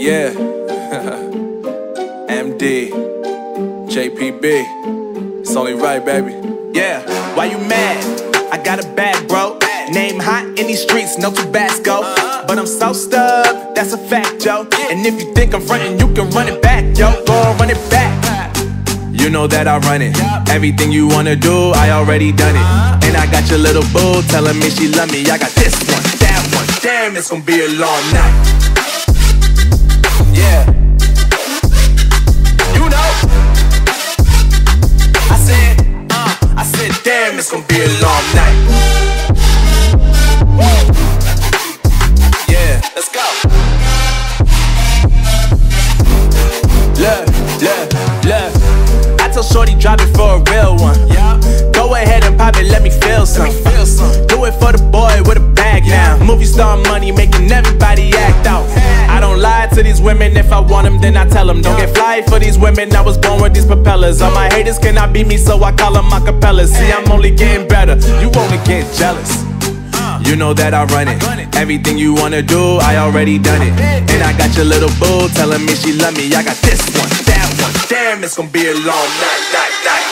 Yeah. MD, JPB. It's only right, baby. Yeah, why you mad? I got a bag, bro. Name hot in these streets, no Tabasco. But I'm so stubbed, that's a fact, yo. And if you think I'm frontin', you can run it back, yo. Go on, run it back. You know that I run it. Everything you wanna do, I already done it. And I got your little boo telling me she love me. I got this one, that one. Damn, it's gonna be a long night. Yeah. You know. I said, damn, it's gonna be a long night. Yeah, let's go. Look. I tell shorty drop it for a real one. Go ahead and pop it, let me feel some. Do it for the boy with a bag now. Movie star money making everybody act out. I don't lie to these women, if I want them then I tell them. Don't get fly for these women, I was born with these propellers. All my haters cannot beat me, so I call them acapellas. See, I'm only getting better, you only get jealous. You know that I run it. Everything you wanna do, I already done it. And I got your little boo telling me she love me. I got this one, that one. Damn, it's gonna be a long night.